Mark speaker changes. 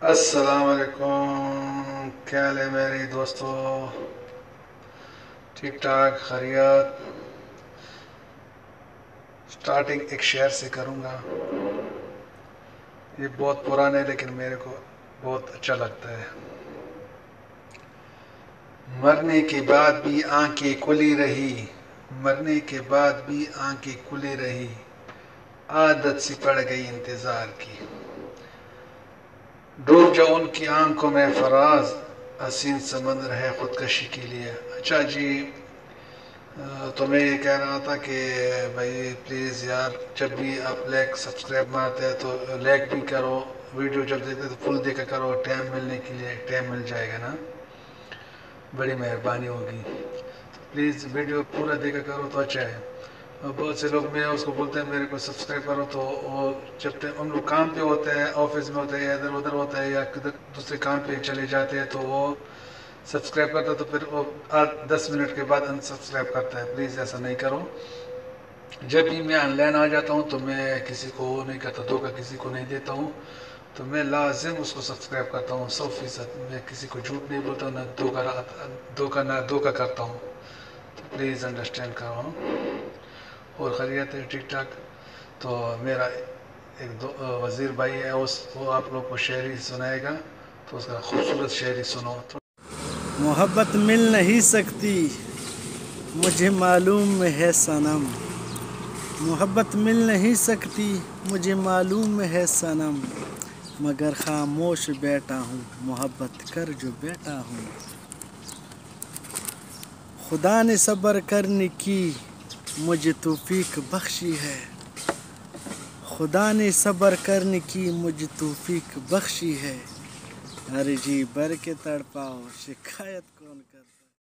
Speaker 1: السلام علیکم، کیا حال ہے میری دوستو؟ ٹھیک ٹھاک، خیریت۔ سٹارٹنگ ایک شعر سے کروں گا، یہ بہت پرانا ہے لیکن میرے کو بہت اچھا لگتا ہے۔ مرنے کے بعد بھی آنکھیں کھلی رہی، مرنے کے بعد بھی آنکھیں کھلی رہی، عادت سی پڑ گئی انتظار کی۔ ڈوب جاؤ ان کی آنکھوں میں فراز، حسین سمندر ہے خودکشی کے لیے۔ اچھا جی، تو میں یہ کہہ رہا تھا کہ بھائی پلیز یار، جب بھی آپ لائک سبسکرائب مارتے ہیں تو لائک بھی کرو، ویڈیو جب دیکھتے تو فل دیکھا کرو، ٹائم ملنے کے لیے ٹائم مل جائے گا نا، بڑی مہربانی ہوگی۔ تو پلیز ویڈیو پورا دیکھا کرو تو اچھا ہے۔ اور بہت سے لوگ میں اس کو بولتے ہیں میرے کو سبسکرائب کرو، تو وہ جب تک ان لوگ کام پہ ہوتے ہیں، آفس میں ہوتے ہیں یا ادھر ادھر ہوتا ہے یا دوسرے کام پہ چلے جاتے ہیں، تو وہ سبسکرائب کرتا ہے تو پھر وہ 10 منٹ کے بعد ان سبسکرائب کرتا ہے۔ پلیز ایسا نہیں کرو۔ جب بھی میں آن لائن آ جاتا ہوں تو میں کسی کو وہ نہیں کرتا، دھوکہ کسی کو نہیں دیتا ہوں، تو میں لازم اس کو سبسکرائب کرتا ہوں 100%۔ میں کسی کو جھوٹ نہیں بولتا ہوں، نہ دھوکہ کرتا ہوں، تو پلیز انڈرسٹینڈ کرو۔ اور خیریت ہے، ٹھیک ٹھاک۔ تو میرا ایک وزیر بھائی ہے، وہ آپ لوگ کو شاعری سنائے گا، تو اس کا خوبصورت شاعری سنو۔
Speaker 2: محبت مل نہیں سکتی مجھے معلوم ہے صنم، محبت مل نہیں سکتی مجھے معلوم ہے صنم، مگر خاموش بیٹھا ہوں محبت کر جو بیٹھا ہوں۔ خدا نے صبر کرنے کی مجھے توفیق بخشی ہے، خدا نے صبر کرنے کی مجھے توفیق بخشی ہے، ہر جی بھر کے تڑپاؤ شکایت کون کر